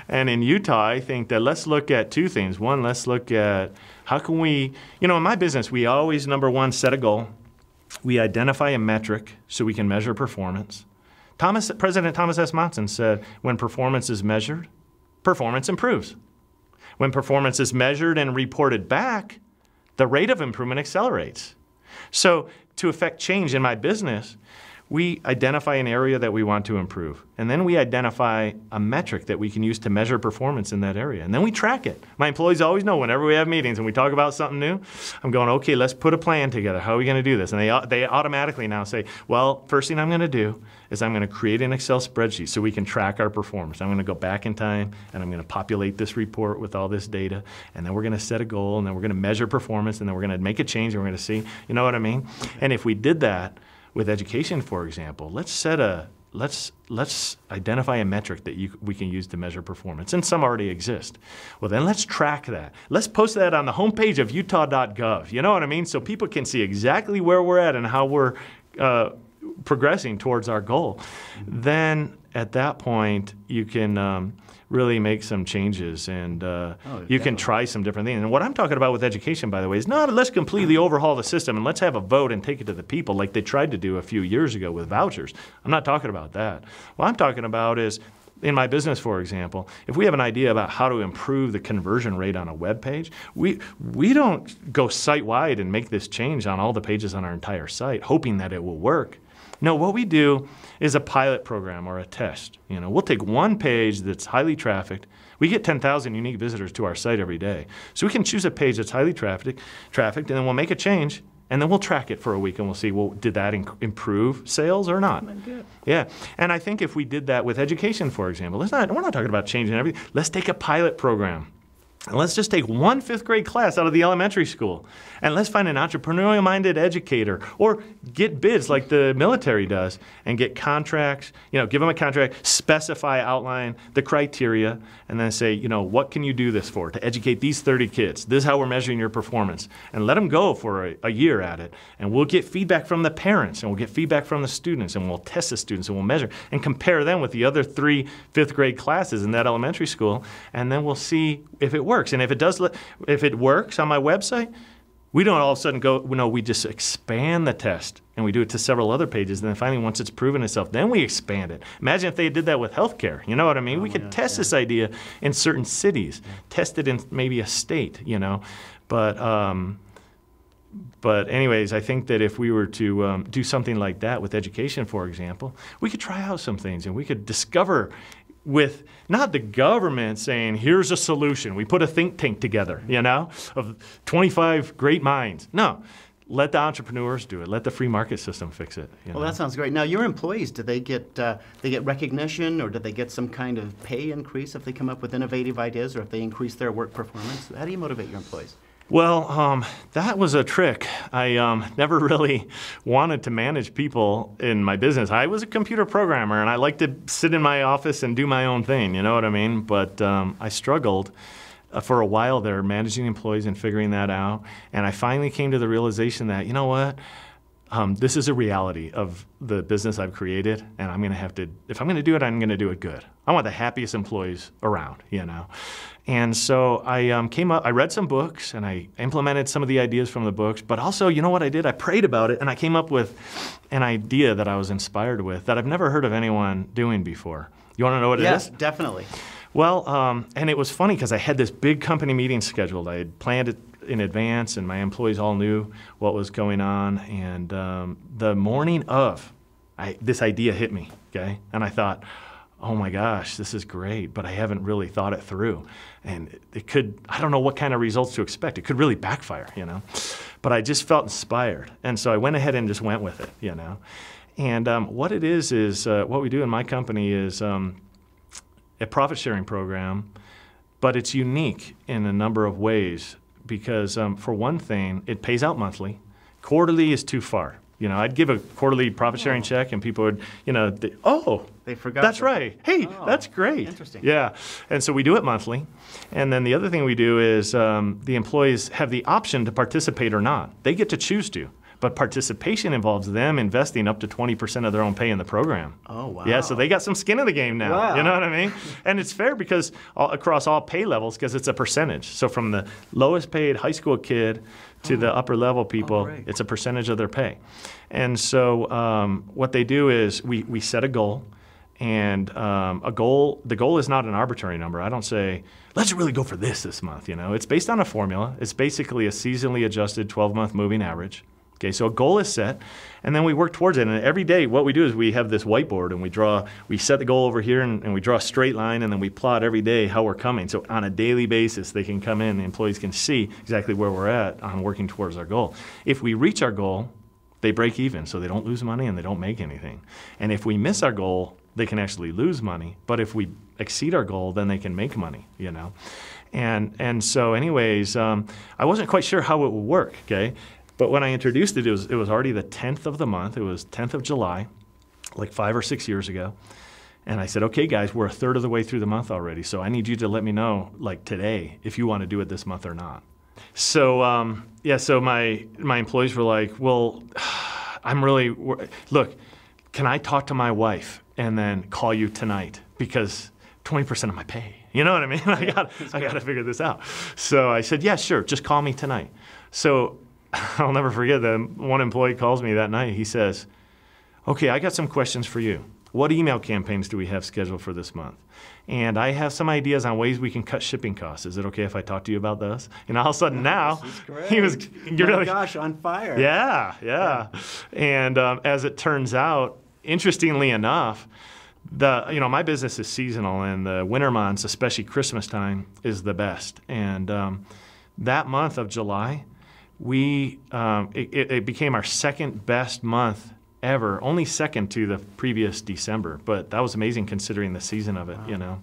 And in Utah, I think that let's look at two things. One, let's look at how can we, in my business, we always, number one, set a goal. We identify a metric so we can measure performance. President Thomas S. Monson said, when performance is measured, performance improves. When performance is measured and reported back, the rate of improvement accelerates. So to affect change in my business, we identify an area that we want to improve. And then we identify a metric that we can use to measure performance in that area. And then we track it. My employees always know whenever we have meetings and we talk about something new, I'm going, okay, let's put a plan together. How are we going to do this? And they automatically now say, well, first thing I'm going to do is I'm going to create an Excel spreadsheet so we can track our performance. I'm going to go back in time and I'm going to populate this report with all this data. And then we're going to set a goal and then we're going to measure performance and then we're going to make a change and we're going to see, you know what I mean? And if we did that, with education, for example, let's identify a metric that we can use to measure performance, and some already exist. Well, then let's track that. Let's post that on the homepage of utah.gov. You know what I mean? So people can see exactly where we're at and how we're progressing towards our goal. Then at that point, you can really make some changes and you can try some different things. And what I'm talking about with education, by the way, is not let's completely overhaul the system and let's have a vote and take it to the people like they tried to do a few years ago with vouchers. I'm not talking about that. What I'm talking about is, in my business, for example, if we have an idea about how to improve the conversion rate on a web page, we don't go site-wide and make this change on all the pages on our entire site, hoping that it will work. No, what we do is a pilot program or a test. We'll take one page that's highly trafficked. We get 10,000 unique visitors to our site every day. So we can choose a page that's highly trafficked, and then we'll make a change, and then we'll track it for a week, and we'll see, well, did that improve sales or not? Yeah, and I think if we did that with education, for example, we're not talking about changing everything. Let's take a pilot program. And let's just take one fifth grade class out of the elementary school and let's find an entrepreneurial-minded educator or get bids like the military does and get contracts, give them a contract, specify, outline the criteria, and then say, what can you do this for? To educate these 30 kids. This is how we're measuring your performance. And let them go for a year at it. And we'll get feedback from the parents and we'll get feedback from the students and we'll test the students and we'll measure and compare them with the other 3 fifth grade classes in that elementary school, and then we'll see if it works. And if it works on my website, we don't all of a sudden go, no, we just expand the test and we do it to several other pages. And then finally, once it's proven itself, then we expand it. Imagine if they did that with healthcare. You know what I mean? We could test this idea in certain cities, test it in maybe a state, But anyways, I think that if we were to do something like that with education, for example, we could try out some things and we could discover with not the government saying, here's a solution. We put a think tank together, of 25 great minds. No, let the entrepreneurs do it. Let the free market system fix it. Well, that sounds great. Now, your employees, do they get recognition or do they get some kind of pay increase if they come up with innovative ideas or if they increase their work performance? How do you motivate your employees? Well, that was a trick. I never really wanted to manage people in my business. I was a computer programmer, and I like to sit in my office and do my own thing, you know what I mean? But I struggled for a while there managing employees and figuring that out. And I finally came to the realization that, you know what? This is a reality of the business I've created, and I'm going to have to, if I'm going to do it, I'm going to do it good. I want the happiest employees around, And so I read some books, and I implemented some of the ideas from the books, but also, you know what I did? I prayed about it, and I came up with an idea that I was inspired with that I've never heard of anyone doing before. You want to know what it is? Yes, definitely. Well, and it was funny because I had this big company meeting scheduled. I had planned it in advance, and my employees all knew what was going on. And the morning of, this idea hit me, okay? And I thought, oh my gosh, this is great, but I haven't really thought it through. And it could, I don't know what kind of results to expect. It could really backfire, But I just felt inspired. And so I went ahead and just went with it, And what it is what we do in my company is a profit-sharing program, but it's unique in a number of ways because, for one thing, it pays out monthly. Quarterly is too far. I'd give a quarterly profit-sharing check, and people would, they forgot. That's right. Hey, that's great. Interesting. Yeah, and so we do it monthly. And then the other thing we do is the employees have the option to participate or not. They get to choose to. But participation involves them investing up to 20% of their own pay in the program. Oh, wow. Yeah, so they got some skin in the game now. Wow. You know what I mean? And it's fair because across all pay levels, because it's a percentage. So from the lowest paid high school kid to the upper level people, it's a percentage of their pay. And so what they do is we set a goal. And the goal is not an arbitrary number. I don't say, let's really go for this month, you know. It's based on a formula. It's basically a seasonally adjusted 12-month moving average. Okay, so a goal is set, and then we work towards it. And every day what we do is we have this whiteboard, and we set the goal over here, and we draw a straight line, and then we plot every day how we're coming. So on a daily basis, they can come in, the employees can see exactly where we're at on working towards our goal. If we reach our goal, they break even, so they don't lose money and they don't make anything. And if we miss our goal, they can actually lose money. But if we exceed our goal, then they can make money, you know. And so anyways, I wasn't quite sure how it would work, okay? But when I introduced it, it was already the 10th of the month. It was 10th of July, like 5 or 6 years ago. And I said, okay, guys, we're a third of the way through the month already, so I need you to let me know, like today, if you want to do it this month or not. So, so my employees were like, well, look, can I talk to my wife and then call you tonight? Because 20% of my pay. You know what I mean? I got to figure this out. So I said, yeah, sure, just call me tonight. So I'll never forget that one employee calls me that night. He says, okay, I got some questions for you. What email campaigns do we have scheduled for this month? And I have some ideas on ways we can cut shipping costs. Is it okay if I talk to you about those? And all of a sudden now, he was really, gosh, on fire. Yeah. And as it turns out, interestingly enough, my business is seasonal, and the winter months, especially Christmas time, is the best. And that month of July, it became our second best month ever, only second to the previous December. But that was amazing considering the season of it, you know.